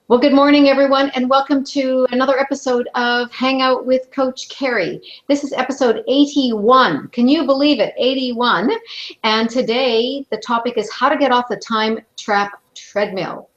Well, good morning, everyone, and welcome to another episode of Hang Out with Coach Kerry. This is episode 81. Can you believe it? 81. And today the topic is how to get off the time trap treadmill.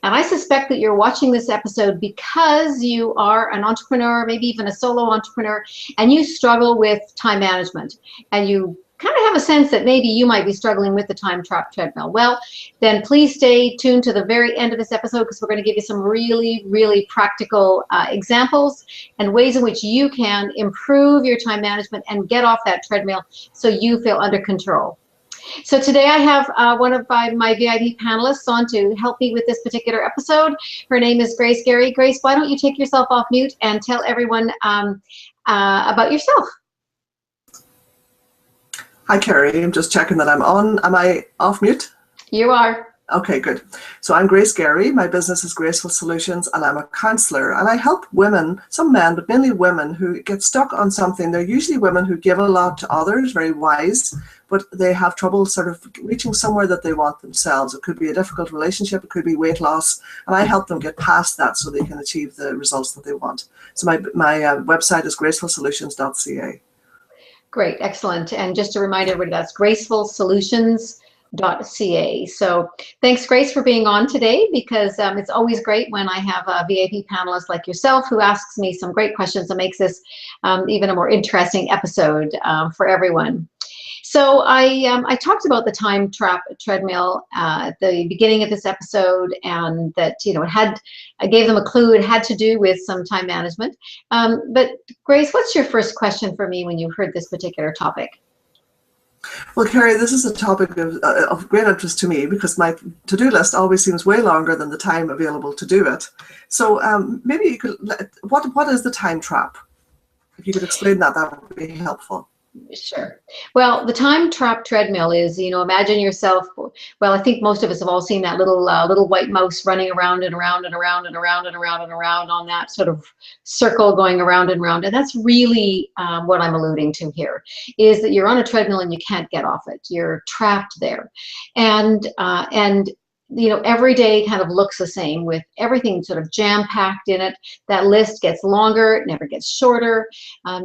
And I suspect that you're watching this episode because you are an entrepreneur, maybe even a solo entrepreneur, and you struggle with time management, and you kind of have a sense that maybe you might be struggling with the time trap treadmill. Well, then please stay tuned to the very end of this episode, because we're going to give you some really practical examples and ways in which you can improve your time management and get off that treadmill so you feel under control. So today I have one of my VIP panelists on to help me with this particular episode. Her name is Grace Gary. Grace, why don't you take yourself off mute and tell everyone about yourself? Hi, Kerry. I'm just checking that I'm on. Am I off mute? You are. Okay, good. So I'm Grace Gary. My business is Graceful Solutions, and I'm a counselor. And I help women, some men, but mainly women, who get stuck on something. They're usually women who give a lot to others, very wise, but they have trouble sort of reaching somewhere that they want themselves. It could be a difficult relationship. It could be weight loss. And I help them get past that so they can achieve the results that they want. So my website is gracefulsolutions.ca. Great, excellent. And just to remind everybody, that's gracefulsolutions.ca. So thanks, Grace, for being on today, because it's always great when I have a VIP panelist like yourself who asks me some great questions and makes this even a more interesting episode for everyone. So I talked about the time trap treadmill at the beginning of this episode, and that, you know, I gave them a clue. It had to do with some time management. But Grace, what's your first question for me when you heard this particular topic? Well, Kerry, this is a topic of great interest to me, because my to-do list always seems way longer than the time available to do it. So maybe you could, what is the time trap? If you could explain that, that would be helpful. Sure. Well, the time trap treadmill is, you know, imagine yourself, well, I think most of us have all seen that little white mouse running around and around and around and around and around and around on that sort of circle going around and around. And that's really what I'm alluding to here, is that you're on a treadmill and you can't get off it. You're trapped there. And you know, every day kind of looks the same, with everything sort of jam-packed in it. That list gets longer, it never gets shorter.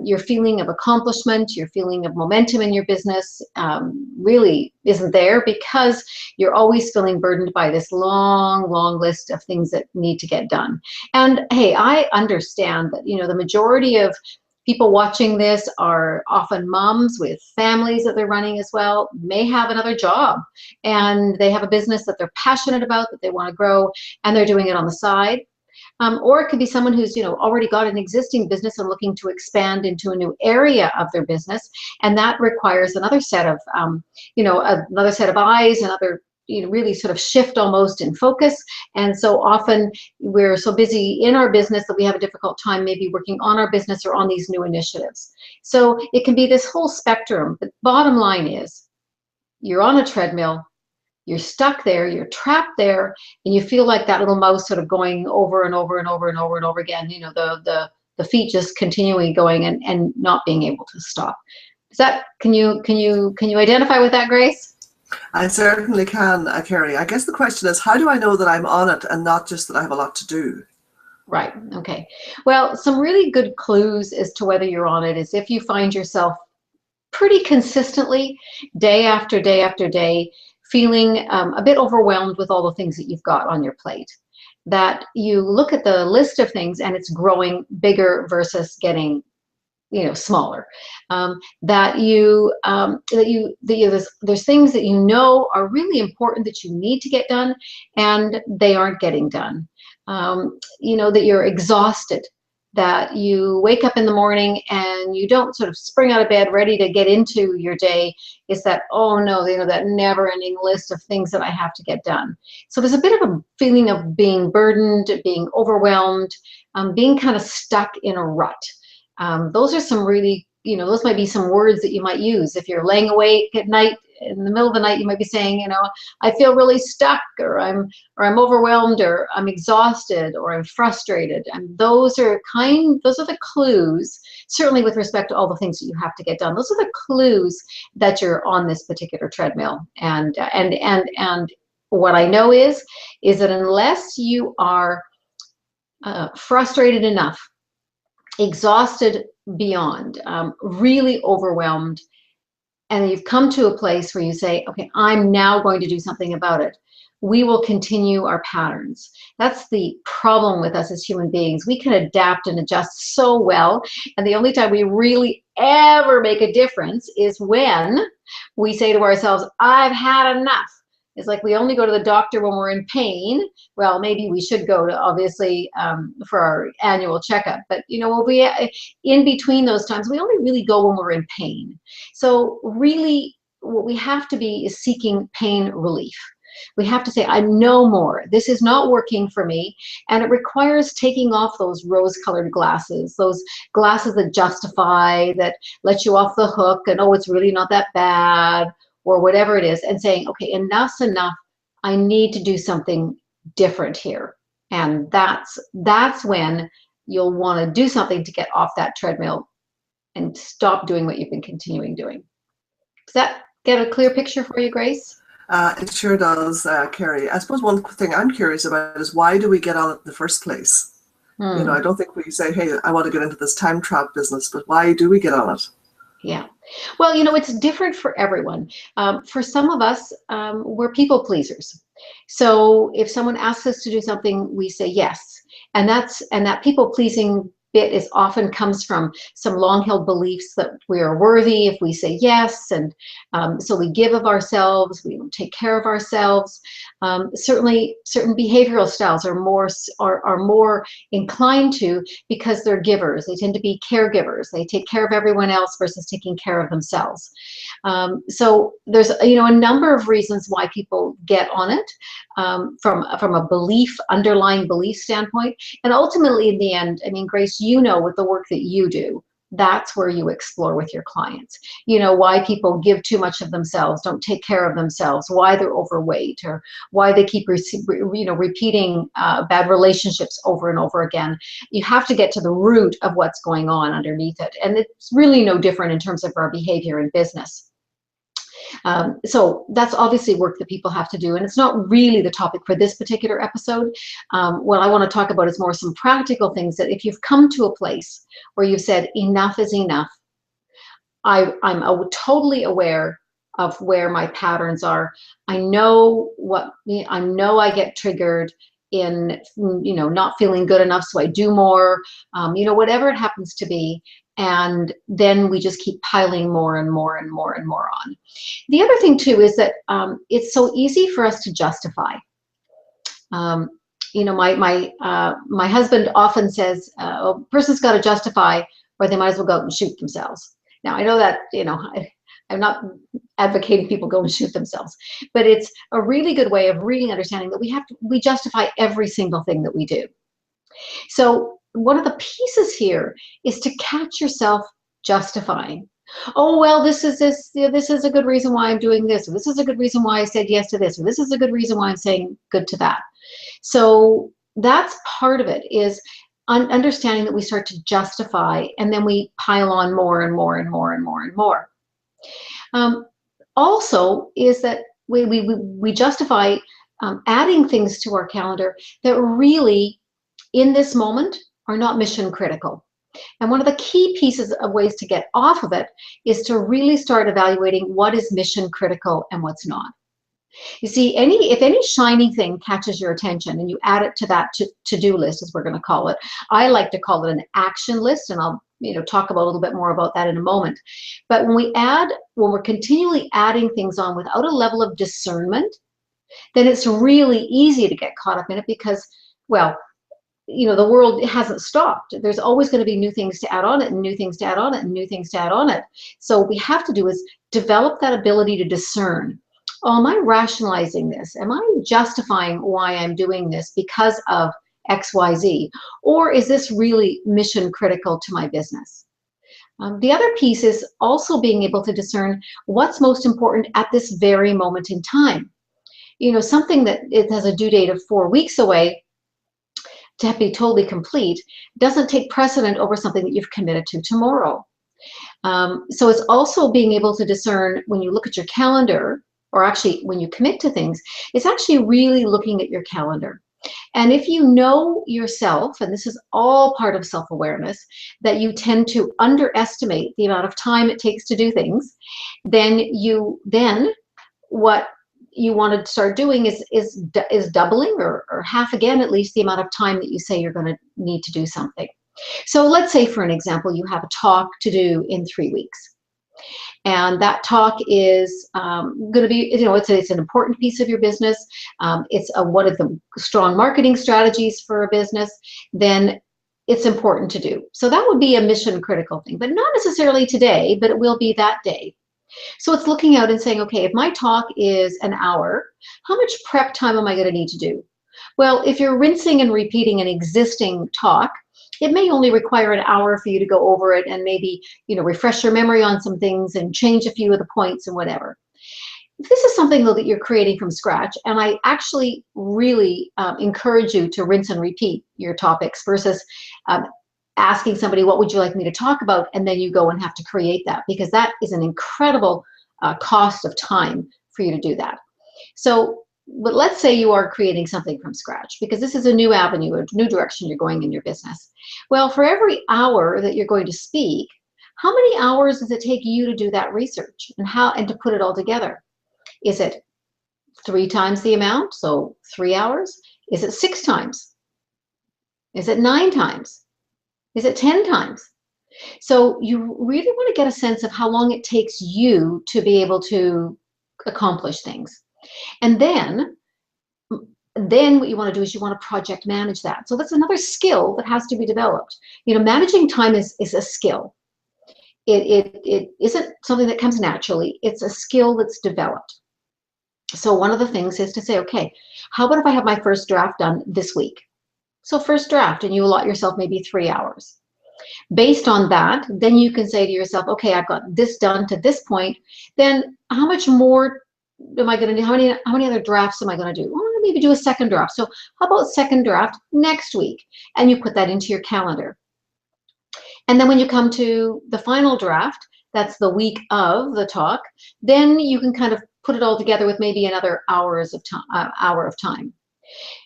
Your feeling of accomplishment, your feeling of momentum in your business really isn't there, because you're always feeling burdened by this long list of things that need to get done. And hey, I understand that, you know, the majority of people watching this are often moms with families that they're running as well, may have another job, and they have a business that they're passionate about, that they want to grow, and they're doing it on the side. Or it could be someone who's, you know, already got an existing business and looking to expand into a new area of their business, and that requires another set of, you know, another set of eyes, another, you know, really sort of shift almost in focus. And so often we're so busy in our business that we have a difficult time maybe working on our business or on these new initiatives. So it can be this whole spectrum. But bottom line is, you're on a treadmill, you're stuck there, you're trapped there, and you feel like that little mouse sort of going over and over and over and over and over again, you know, the feet just continually going and not being able to stop. Is that, can you identify with that, Grace? I certainly can, Kerry. I guess the question is, how do I know that I'm on it and not just that I have a lot to do? Right. Okay. Well, some really good clues as to whether you're on it is if you find yourself pretty consistently, day after day after day, feeling a bit overwhelmed with all the things that you've got on your plate. That you look at the list of things and it's growing bigger versus getting, you know, smaller. That there's things that you know are really important that you need to get done, and they aren't getting done. You know, that you're exhausted, that you wake up in the morning and you don't sort of spring out of bed ready to get into your day. It's that, oh no, you know, that never-ending list of things that I have to get done. So there's a bit of a feeling of being burdened, being overwhelmed, being kind of stuck in a rut. Those are some really, you know, those might be some words that you might use. If you're laying awake at night, in the middle of the night, you might be saying, you know, I feel really stuck, or I'm overwhelmed, or I'm exhausted, or I'm frustrated. And those are the clues, certainly with respect to all the things that you have to get done. Those are the clues that you're on this particular treadmill. And what I know is that unless you are frustrated enough, exhausted beyond, really overwhelmed, and you've come to a place where you say, okay, I'm now going to do something about it, we will continue our patterns. That's the problem with us as human beings. We can adapt and adjust so well, and the only time we really ever make a difference is when we say to ourselves, I've had enough. It's like we only go to the doctor when we're in pain. Well, maybe we should go to, obviously, for our annual checkup. But, you know, we'll be in between those times, we only really go when we're in pain. So really, what we have to be is seeking pain relief. We have to say, I know more. This is not working for me. And it requires taking off those rose-colored glasses, those glasses that justify, that let you off the hook, and, oh, it's really not that bad, or whatever it is, and saying, okay, enough's enough. I need to do something different here. And that's when you'll want to do something to get off that treadmill and stop doing what you've been continuing doing. Does that get a clear picture for you, Grace? It sure does, Kerry. I suppose one thing I'm curious about is, why do we get on it in the first place? You know, I don't think we say, hey, I want to get into this time trap business, but why do we get on it? Yeah. Well, you know, it's different for everyone. For some of us, we're people pleasers. So if someone asks us to do something, we say yes. And that people pleasing bit is often comes from some long-held beliefs that we are worthy if we say yes, and so we give of ourselves, we don't take care of ourselves. Certainly, certain behavioral styles are more inclined to, because they're givers. They tend to be caregivers. They take care of everyone else versus taking care of themselves. So there's, you know, a number of reasons why people get on it, from a underlying belief standpoint, and ultimately in the end, I mean, Grace, you know, with the work that you do, that's where you explore with your clients. You know, why people give too much of themselves, don't take care of themselves, why they're overweight, or why they keep repeating bad relationships over and over again. You have to get to the root of what's going on underneath it. And it's really no different in terms of our behavior in business. So that's obviously work that people have to do, and it's not really the topic for this particular episode. What I want to talk about is more some practical things that if you've come to a place where you've said enough is enough, I'm totally aware of where my patterns are. I know I get triggered in, you know, not feeling good enough, so I do more, you know, whatever it happens to be. And then we just keep piling more and more and more and more on. The other thing too is that it's so easy for us to justify. You know, my husband often says, a person's got to justify, or they might as well go out and shoot themselves. Now, I know that, you know, I'm not advocating people go and shoot themselves, but it's a really good way of really understanding that we justify every single thing that we do. So one of the pieces here is to catch yourself justifying. Oh, well, this is a good reason why I'm doing this, or this is a good reason why I said yes to this, or this is a good reason why I'm saying good to that. So that's part of it, is understanding that we start to justify, and then we pile on more and more and more and more and more. Also is that we justify adding things to our calendar that really, in this moment, are not mission critical. And one of the key pieces of ways to get off of it is to really start evaluating what is mission critical and what's not. You see, if any shiny thing catches your attention and you add it to that to-do list, as we're going to call it, I like to call it an action list, and I'll talk about a little bit more about that in a moment. But when we're continually adding things on without a level of discernment, then it's really easy to get caught up in it, because, well, the world hasn't stopped. There's always going to be new things to add on it, and new things to add on it, and new things to add on it. So what we have to do is develop that ability to discern. Oh, am I rationalizing this? Am I justifying why I'm doing this because of X, Y, Z? Or is this really mission critical to my business? The other piece is also being able to discern what's most important at this very moment in time. Something that it has a due date of 4 weeks away to be totally complete doesn't take precedent over something that you've committed to tomorrow. So it's also being able to discern, when you look at your calendar, or actually when you commit to things, it's actually really looking at your calendar And if you know yourself, and this is all part of self-awareness, that you tend to underestimate the amount of time it takes to do things, then what you want to start doing is doubling or half again, at least, the amount of time that you say you're going to need to do something. So let's say, for an example, you have a talk to do in 3 weeks. And that talk is going to be, it's an important piece of your business. It's one of the strong marketing strategies for a business. Then it's important to do. So that would be a mission critical thing, but not necessarily today, but it will be that day. So it's looking out and saying, okay, if my talk is an hour, how much prep time am I going to need to do? Well, if you're rinsing and repeating an existing talk, it may only require an hour for you to go over it and maybe, refresh your memory on some things and change a few of the points and whatever. If this is something, though, that you're creating from scratch, and I actually really encourage you to rinse and repeat your topics versus asking somebody, what would you like me to talk about? And then you go and have to create that, because that is an incredible cost of time for you to do that. So, but let's say you are creating something from scratch, because this is a new avenue, a new direction you're going in your business. Well, for every hour that you're going to speak, how many hours does it take you to do that research and to put it all together? Is it 3 times the amount, so 3 hours? Is it 6 times? Is it 9 times? Is it 10 times? So you really want to get a sense of how long it takes you to be able to accomplish things. And then what you want to do is you want to project manage that. So that's another skill that has to be developed. Managing time is a skill. It isn't something that comes naturally. It's a skill that's developed. So one of the things is to say, okay, how about if I have my first draft done this week? So first draft, and you allot yourself maybe 3 hours. Based on that, then you can say to yourself, okay, I've got this done to this point. Then how much more am I going to do? How many other drafts am I going to do? Well, maybe do a second draft. So how about second draft next week? And you put that into your calendar. And then when you come to the final draft, that's the week of the talk, then you can kind of put it all together with maybe another hour of time.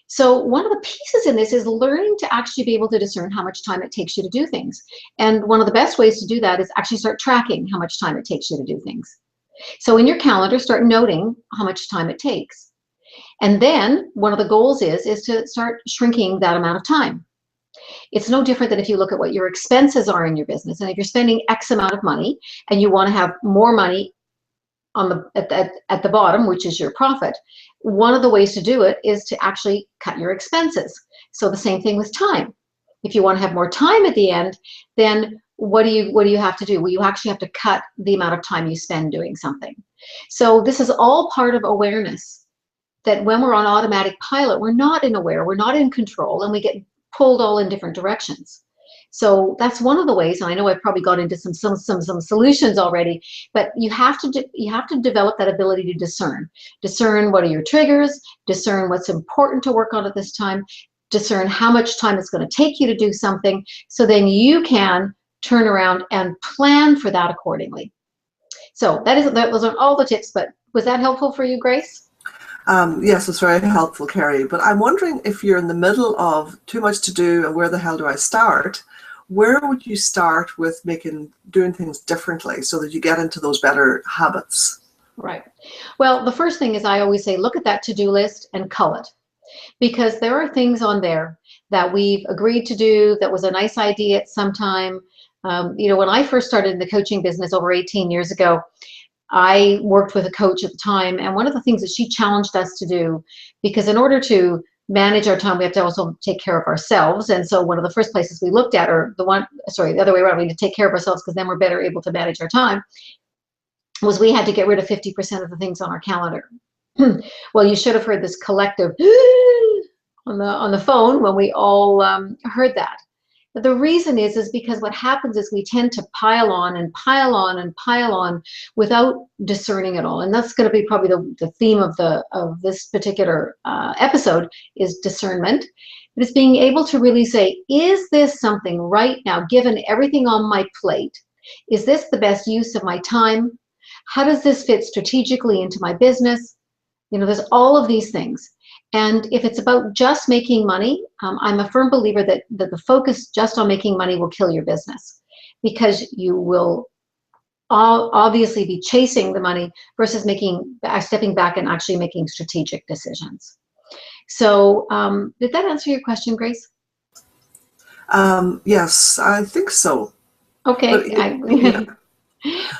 So one of the pieces in this is learning to actually be able to discern how much time it takes you to do things. And one of the best ways to do that is actually start tracking how much time it takes you to do things. So in your calendar, start noting how much time it takes. And then one of the goals is to start shrinking that amount of time. It's no different than if you look at what your expenses are in your business. And if you're spending X amount of money and you want to have more money at the bottom, which is your profit, one of the ways to do it is to actually cut your expenses. So the same thing with time. If you want to have more time at the end, then what do you have to do? Well, you actually have to cut the amount of time you spend doing something. So this is all part of awareness, that when we're on automatic pilot, we're not aware, we're not in control, and we get pulled all in different directions. So that's one of the ways, and I know I've probably got into some solutions already, but you have to develop that ability to discern what are your triggers, discern what's important to work on at this time, discern how much time it's going to take you to do something, so then you can turn around and plan for that accordingly. So those are all the tips, but was that helpful for you, Grace? Yes, it's very helpful, Kerry. But I'm wondering, if you're in the middle of too much to do and where the hell do I start, where would you start with doing things differently so that you get into those better habits? Right. Well, the first thing is, I always say, look at that to-do list and cull it, because there are things on there that we've agreed to do that was a nice idea at some time. When I first started in the coaching business over 18 years ago, I worked with a coach at the time, and one of the things that she challenged us to do, because in order to manage our time, we have to also take care of ourselves. And so one of the first places we looked at, the other way around, we need to take care of ourselves because then we're better able to manage our time, was we had to get rid of 50% of the things on our calendar. Well, you should have heard this collective on the phone when we all heard that. But the reason is because what happens is we tend to pile on and pile on and pile on without discerning at all. And that's going to be probably the theme of this particular episode, is discernment. But it's being able to really say, is this something right now, given everything on my plate, is this the best use of my time? How does this fit strategically into my business? There's all of these things. And if it's about just making money, I'm a firm believer that the focus just on making money will kill your business, because you will obviously be chasing the money versus stepping back and actually making strategic decisions. So did that answer your question, Grace? Yes, I think so. Okay. But,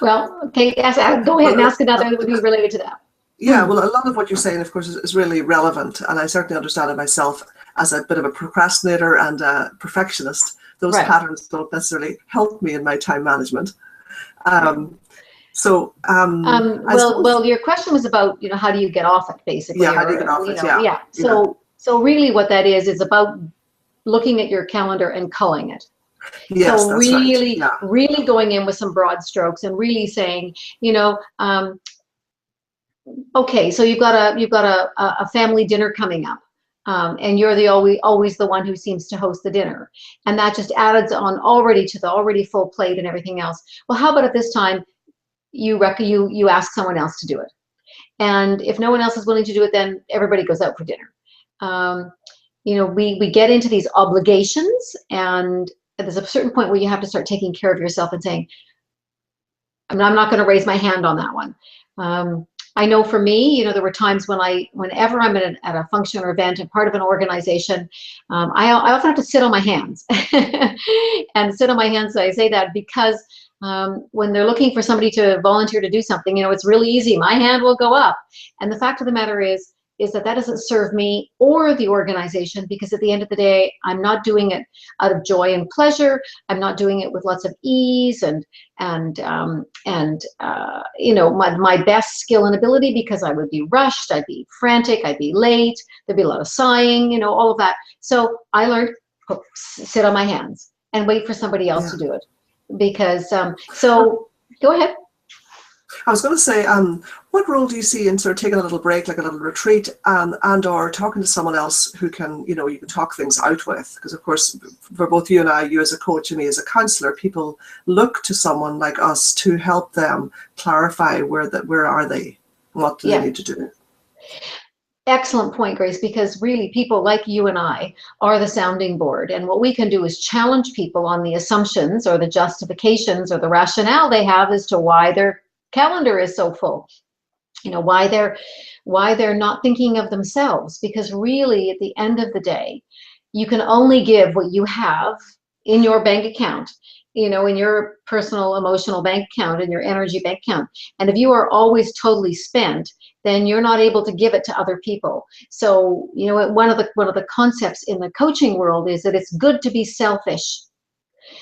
Well, okay, yes, go ahead and ask another that would be related to that. Yeah, well, a lot of what you're saying, of course, is really relevant, and I certainly understand it myself as a bit of a procrastinator and a perfectionist. Those patterns don't necessarily help me in my time management. Well, your question was about, how do you get off it, basically? Yeah, how do you get off it? Yeah. So really, what that is about looking at your calendar and culling it. Yes, so that's really, right. Yeah. really going in with some broad strokes and really saying, okay, so you've got a family dinner coming up, and you're always the one who seems to host the dinner, and that just adds on already to the already full plate and everything else. Well, how about at this time you ask someone else to do it, and if no one else is willing to do it, then everybody goes out for dinner. We get into these obligations, and there's a certain point where you have to start taking care of yourself and saying, I'm not going to raise my hand on that one. I know for me, there were times whenever I'm at a function or event and part of an organization, I often have to sit on my hands. And sit on my hands, I say that because when they're looking for somebody to volunteer to do something, it's really easy. My hand will go up. And the fact of the matter is that doesn't serve me or the organization, because at the end of the day, I'm not doing it out of joy and pleasure. I'm not doing it with lots of ease and my best skill and ability, because I would be rushed, I'd be frantic, I'd be late, there'd be a lot of sighing, all of that. So I learned, sit on my hands and wait for somebody else to do it. Because, so go ahead. I was going to say, what role do you see in sort of taking a little break, like a little retreat, and or talking to someone else who can, you can talk things out with? Because of course, for both you and I, you as a coach and me as a counselor, people look to someone like us to help them clarify where are they, what do they need to do. Excellent point, Grace, because really people like you and I are the sounding board, and what we can do is challenge people on the assumptions or the justifications or the rationale they have as to why their calendar is so full, why they're not thinking of themselves, because really at the end of the day, you can only give what you have in your bank account, in your personal emotional bank account, in your energy bank account. And if you are always totally spent, then you're not able to give it to other people. So, one of the concepts in the coaching world is that it's good to be selfish.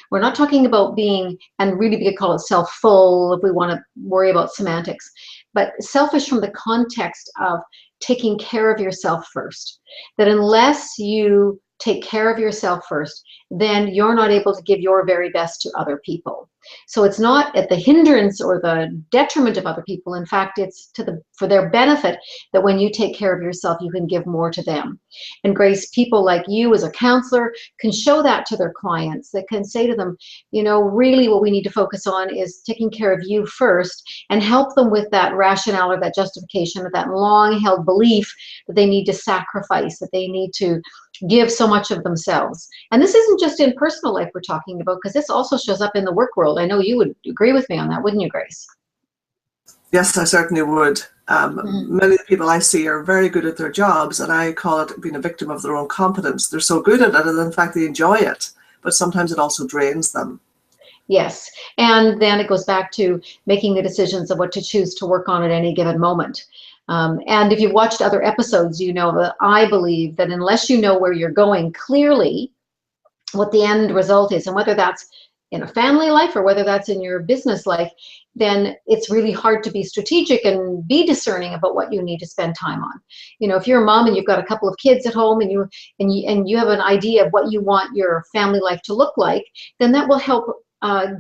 We're not talking about being, and really we could call it self-full if we want to worry about semantics, but selfish from the context of taking care of yourself first. That unless you take care of yourself first, then you're not able to give your very best to other people. So it's not at the hindrance or the detriment of other people. In fact, it's for their benefit that when you take care of yourself, you can give more to them. And Grace, people like you as a counselor can show that to their clients. That can say to them, really what we need to focus on is taking care of you first, and help them with that rationale or that justification or that long-held belief that they need to sacrifice, that they need to give so much of themselves. And this isn't just in personal life we're talking about, because this also shows up in the work world. I know you would agree with me on that, wouldn't you, Grace? Yes, I certainly would. Many of the people I see are very good at their jobs, and I call it being a victim of their own competence. They're so good at it, and in fact they enjoy it, but sometimes it also drains them. Yes, and then it goes back to making the decisions of what to choose to work on at any given moment. And if you've watched other episodes, you know that I believe that unless you know where you're going clearly, what the end result is, and whether that's in a family life or whether that's in your business life, then it's really hard to be strategic and be discerning about what you need to spend time on. If you're a mom and you've got a couple of kids at home and you have an idea of what you want your family life to look like, then that will help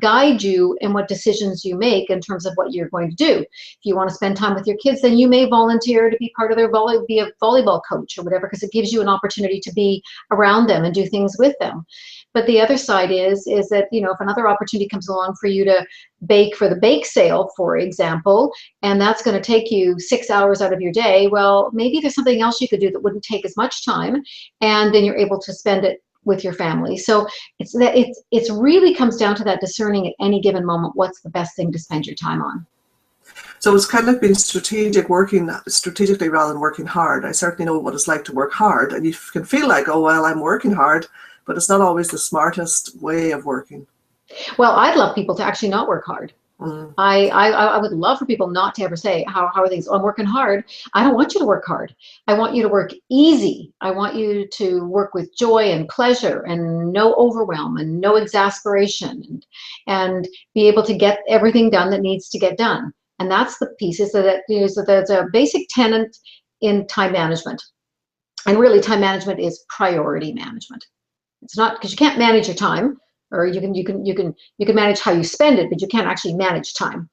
guide you in what decisions you make in terms of what you're going to do. If you want to spend time with your kids, then you may volunteer to be part of their be a volleyball coach or whatever, because it gives you an opportunity to be around them and do things with them. But the other side is that, you know, if another opportunity comes along for you to bake for the bake sale, for example, and that's going to take you 6 hours out of your day, well, maybe there's something else you could do that wouldn't take as much time, and then you're able to spend it with your family. So it's really comes down to that discerning at any given moment what's the best thing to spend your time on. So it's kind of being strategic, working strategically rather than working hard. I certainly know what it's like to work hard, and you can feel like, oh, well, I'm working hard, but it's not always the smartest way of working. Well, I'd love people to actually not work hard. I would love for people not to ever say, how are things? Oh, I'm working hard. I don't want you to work hard. I want you to work easy. I want you to work with joy and pleasure and no overwhelm and no exasperation, and be able to get everything done that needs to get done. And that's the piece, is that there's a basic tenet in time management. And really, time management is priority management. It's not, because you can't manage your time, or you can manage how you spend it, but you can't actually manage time.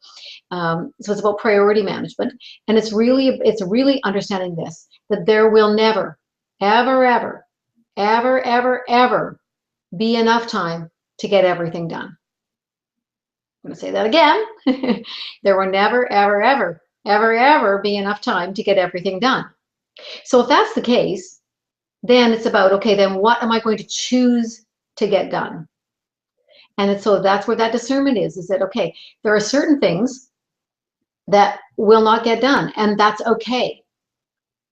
So it's about priority management, and it's really understanding this, that there will never, ever, ever, ever, ever, ever be enough time to get everything done. I'm going to say that again. There will never, ever, ever, ever, ever be enough time to get everything done. So if that's the case, then it's about, okay, then what am I going to choose to get done? And so that's where that discernment is that, okay, there are certain things that will not get done, and that's okay.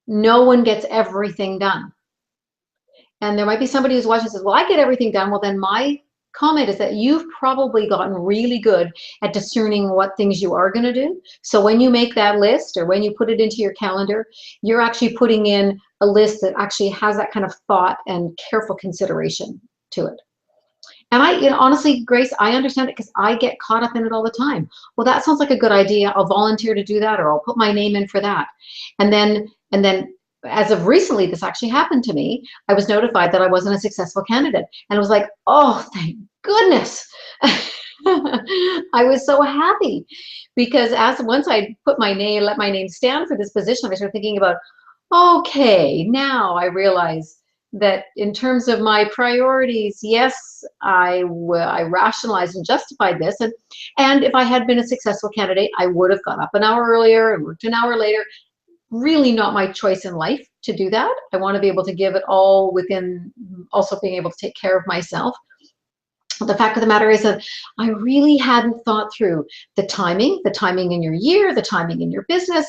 No one gets everything done. And there might be somebody who's watching and says, well, I get everything done. Well, then my comment is that you've probably gotten really good at discerning what things you are going to do. So when you make that list, or when you put it into your calendar, you're actually putting in a list that actually has that kind of thought and careful consideration to it. And honestly, Grace, I understand it, because I get caught up in it all the time. Well, that sounds like a good idea. I'll volunteer to do that, or I'll put my name in for that. And then as of recently, this actually happened to me. I was notified that I wasn't a successful candidate. And I was like, oh, thank goodness. I was so happy, because once I put my name, let my name stand for this position, I started thinking about, okay, now I realize that in terms of my priorities, yes, I rationalized and justified this. And if I had been a successful candidate, I would have got up an hour earlier and worked an hour later. Really not my choice in life to do that. I want to be able to give it all within also being able to take care of myself. The fact of the matter is that I really hadn't thought through the timing in your year, the timing in your business.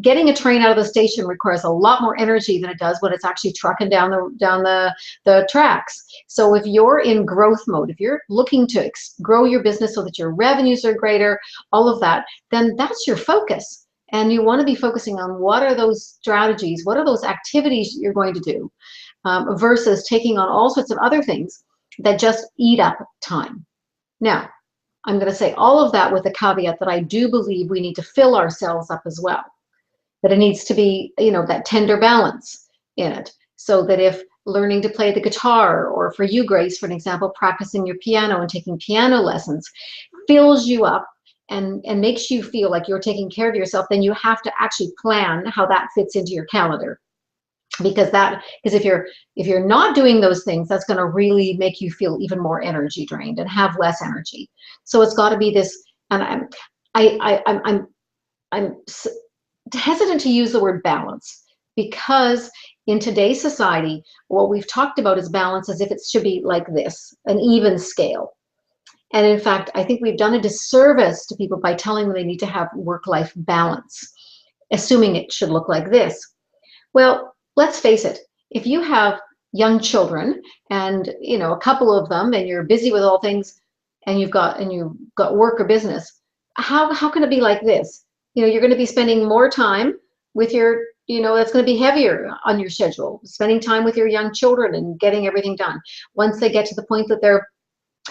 Getting a train out of the station requires a lot more energy than it does when it's actually trucking down the tracks. So if you're in growth mode, if you're looking to grow your business so that your revenues are greater, all of that, then that's your focus. And you want to be focusing on what are those strategies, what are those activities you're going to do, versus taking on all sorts of other things that just eat up time. Now, I'm going to say all of that with the caveat that I do believe we need to fill ourselves up as well. That it needs to be, that tender balance in it. So that if learning to play the guitar, or for you, Grace, for an example, practicing your piano and taking piano lessons fills you up and makes you feel like you're taking care of yourself, then you have to actually plan how that fits into your calendar. Because if you're not doing those things, that's going to really make you feel even more energy drained and have less energy. So it's got to be this. And I'm hesitant to use the word balance, because in today's society, what we've talked about is balance as if it should be like this, an even scale. And in fact, I think we've done a disservice to people by telling them they need to have work-life balance, assuming it should look like this. Well, let's face it, if you have young children and a couple of them, and you're busy with all things, and you've got work or business, how can it be like this? You're going to be spending more time with your, that's going to be heavier on your schedule, spending time with your young children and getting everything done. Once they get to the point that they're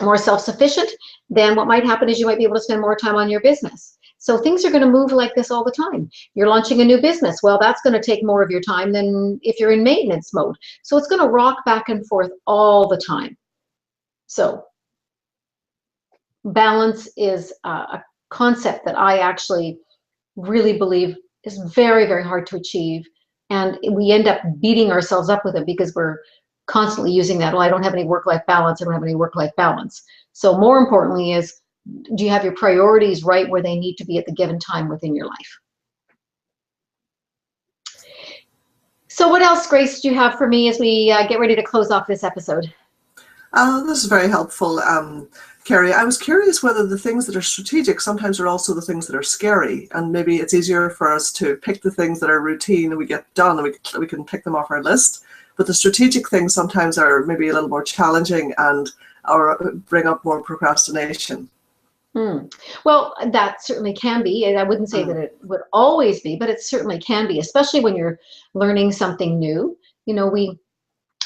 more self-sufficient, then what might happen is you might be able to spend more time on your business. So things are going to move like this all the time. You're launching a new business. Well, that's going to take more of your time than if you're in maintenance mode. So it's going to rock back and forth all the time. So balance is a concept that I actually really believe is very, very hard to achieve. And we end up beating ourselves up with it because we're constantly using that. Well, I don't have any work-life balance. I don't have any work-life balance. So more importantly is, do you have your priorities right where they need to be at the given time within your life? So what else, Grace, do you have for me as we get ready to close off this episode? This is very helpful, Kerry. I was curious whether the things that are strategic sometimes are also the things that are scary, and maybe it's easier for us to pick the things that are routine and we get done and we can pick them off our list. But the strategic things sometimes are maybe a little more challenging and or bring up more procrastination. Well, that certainly can be, and I wouldn't say that it would always be, but it certainly can be, especially when you're learning something new. You know, we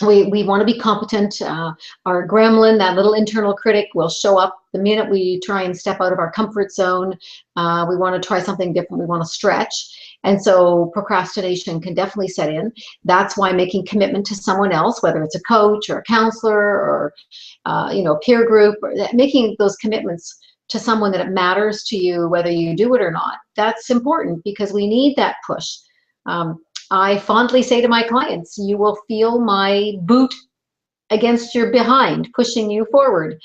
want to be competent. Our gremlin, that little internal critic, will show up the minute we try and step out of our comfort zone. We want to try something different. We want to stretch. And so procrastination can definitely set in. That's why making commitment to someone else, whether it's a coach or a counselor or peer group, or making those commitments to someone that it matters to you, whether you do it or not, that's important because we need that push. I fondly say to my clients, you will feel my boot against your behind, pushing you forward,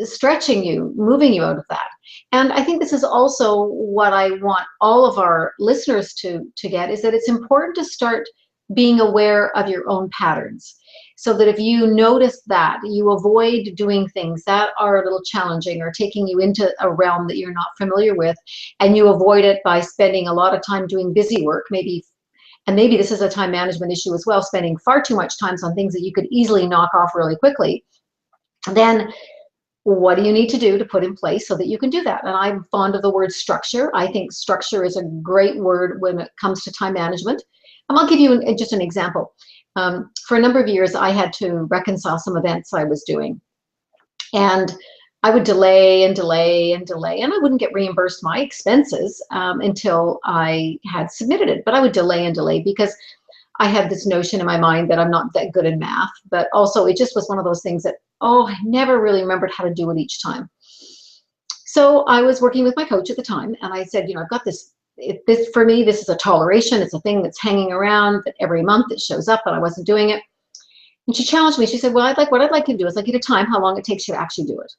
stretching you, moving you out of that. And I think this is also what I want all of our listeners to get, is that it's important to start being aware of your own patterns. So that if you notice that, you avoid doing things that are a little challenging or taking you into a realm that you're not familiar with, and you avoid it by spending a lot of time doing busy work, maybe this is a time management issue as well, spending far too much time on things that you could easily knock off really quickly, then what do you need to do to put in place so that you can do that? And I'm fond of the word structure. I think structure is a great word when it comes to time management. And I'll give you just an example. For a number of years, I had to reconcile some events I was doing. And I would delay and delay and delay, and I wouldn't get reimbursed my expenses until I had submitted it. But I would delay and delay because I had this notion in my mind that I'm not that good in math, but also it just was one of those things that, I never really remembered how to do it each time. So I was working with my coach at the time, and I said, I've got this, for me, this is a toleration. It's a thing that's hanging around that every month it shows up, but I wasn't doing it. And she challenged me. She said, well, what I'd like you to do is you to time how long it takes you to actually do it.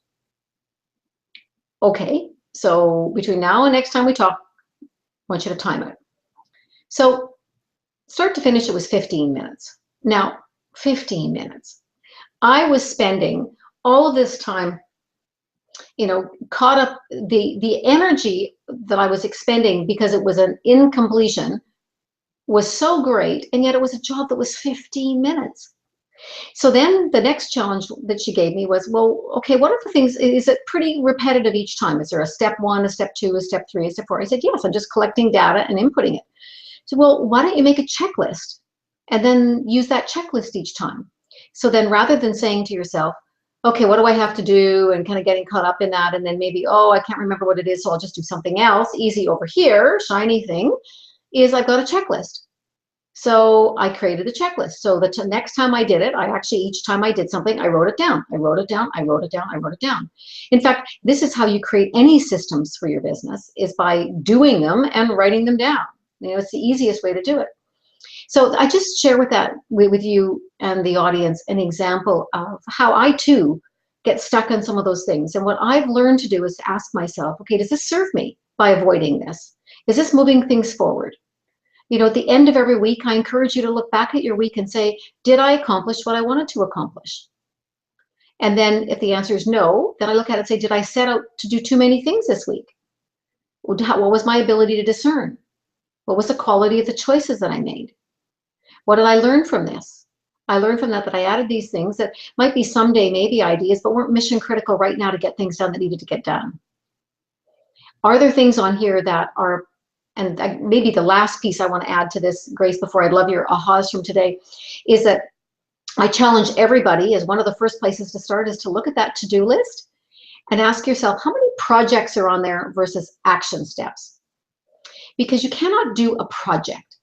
Okay, so between now and next time we talk, I want you to time it. So start to finish, it was 15 minutes. Now, 15 minutes. I was spending all of this time, caught up, the energy that I was expending because it was an incompletion was so great, and yet it was a job that was 15 minutes. So then the next challenge that she gave me was, well, okay, what are the things, is it pretty repetitive each time? Is there a step 1, a step 2, a step 3, a step 4? I said, yes, I'm just collecting data and inputting it. So, well, why don't you make a checklist and then use that checklist each time? So then rather than saying to yourself, okay, what do I have to do, and kind of getting caught up in that, and then maybe, I can't remember what it is, so I'll just do something else, easy over here, shiny thing, is I've got a checklist. So I created a checklist. So the next time I did it, each time I did something, I wrote it down. I wrote it down. I wrote it down. I wrote it down. In fact, this is how you create any systems for your business, is by doing them and writing them down. It's the easiest way to do it. So I just share with you and the audience an example of how I too get stuck on some of those things. And what I've learned to do is to ask myself, okay, does this serve me by avoiding this? Is this moving things forward? At the end of every week, I encourage you to look back at your week and say, did I accomplish what I wanted to accomplish? And then if the answer is no, then I look at it and say, did I set out to do too many things this week? What was my ability to discern? What was the quality of the choices that I made? What did I learn from this? I learned from that I added these things that might be someday maybe ideas, but weren't mission critical right now to get things done that needed to get done. Are there things on here that are, and maybe the last piece I want to add to this, Grace, before I'd love your ahas from today, is that I challenge everybody, as one of the first places to start, is to look at that to-do list and ask yourself, how many projects are on there versus action steps? Because you cannot do a project.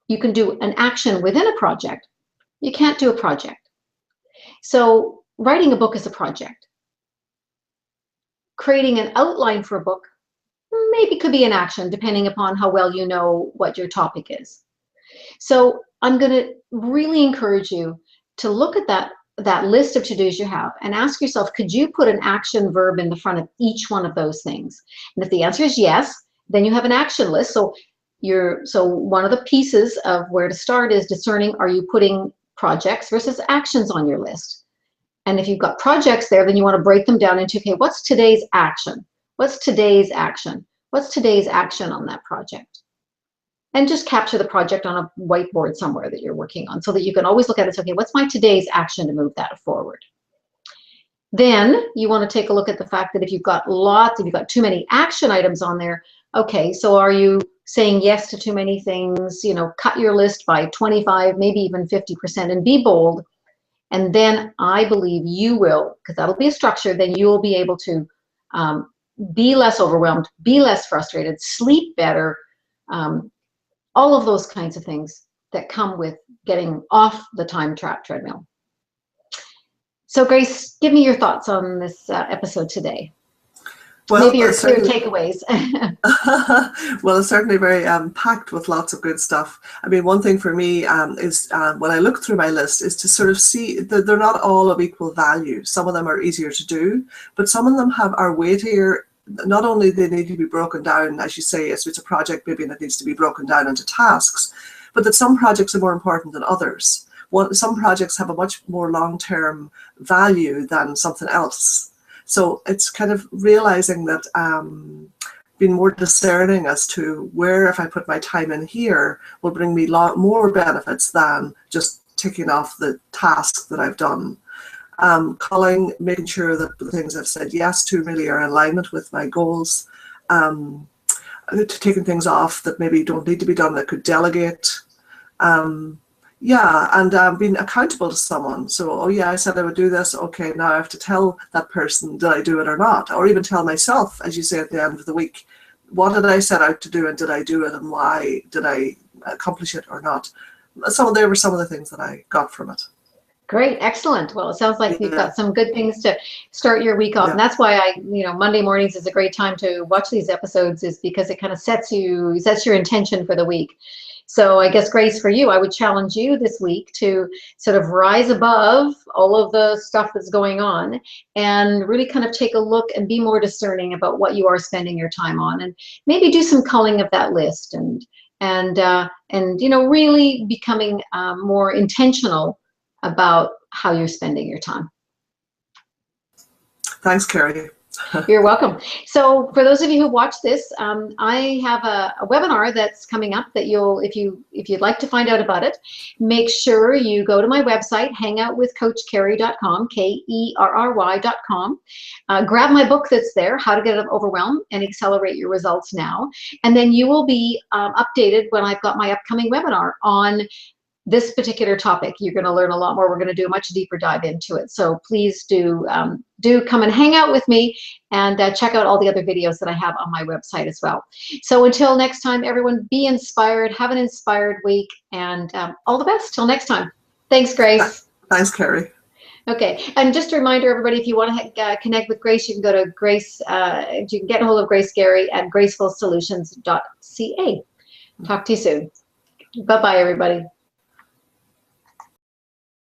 You can do an action within a project. You can't do a project. You can't do a project. So writing a book is a project. creating an outline for a book maybe could be an action, depending upon how well you know what your topic is. So I'm going to really encourage you to look at that list of to-dos you have and ask yourself, could you put an action verb in the front of each one of those things? And if the answer is yes, then you have an action list. So one of the pieces of where to start is discerning, are you putting projects versus actions on your list? And if you've got projects there, then you want to break them down into, okay, what's today's action? What's today's action? What's today's action on that project? And just capture the project on a whiteboard somewhere that you're working on so that you can always look at it. Okay, what's my today's action to move that forward? Then you want to take a look at the fact that if you've got too many action items on there, okay, so are you saying yes to too many things? You know, cut your list by 25, maybe even 50% and be bold. And then I believe you will, because that'll be a structure, then you will be able to be less overwhelmed, be less frustrated, sleep better, all of those kinds of things that come with getting off the time trap treadmill. So Grace, give me your thoughts on this episode today. Well, maybe your clear takeaways. Well, it's certainly very packed with lots of good stuff. I mean, one thing for me is when I look through my list is to sort of see that they're not all of equal value. Some of them are easier to do, but some of them are weightier. Not only they need to be broken down, as you say, if it's a project maybe that needs to be broken down into tasks, but that some projects are more important than others. Some projects have a much more long-term value than something else. So it's kind of realizing that being more discerning as to where, if I put my time in here, will bring me more benefits than just ticking off the task that I've done. Making sure that the things I've said yes to really are in alignment with my goals. Taking things off that maybe don't need to be done, that could delegate. And being accountable to someone. So, oh yeah, I said I would do this. Okay, now I have to tell that person, did I do it or not? Or even tell myself, as you say at the end of the week, what did I set out to do and did I do it and why did I accomplish it or not? There were some of the things that I got from it. Great, excellent. Well, it sounds like you've got some good things to start your week off. And that's why Monday mornings is a great time to watch these episodes, is because it kind of sets your intention for the week. So I guess, Grace, for you, I would challenge you this week to sort of rise above all of the stuff that's going on and really kind of take a look and be more discerning about what you are spending your time on, and maybe do some culling of that list and really becoming more intentional about how you're spending your time. Thanks, Kerry. You're welcome. So for those of you who watch this, I have a webinar that's coming up that if you'd like to find out about it, make sure you go to my website, HangOutWithCoachKerry.com, KERRY.com. Grab my book that's there, How to Get Overwhelmed and Accelerate Your Results Now. And then you will be updated when I've got my upcoming webinar on this particular topic. You're going to learn a lot more. We're going to do a much deeper dive into it. So please do come and hang out with me and check out all the other videos that I have on my website as well. So until next time, everyone, be inspired, have an inspired week, and all the best. Till next time. Thanks, Grace. Thanks, Kerry. Okay, and just a reminder, everybody, if you want to connect with Grace, you can go to Grace. You can get a hold of Grace Gary at gracefulsolutions.ca. Talk to you soon. Bye-bye, everybody.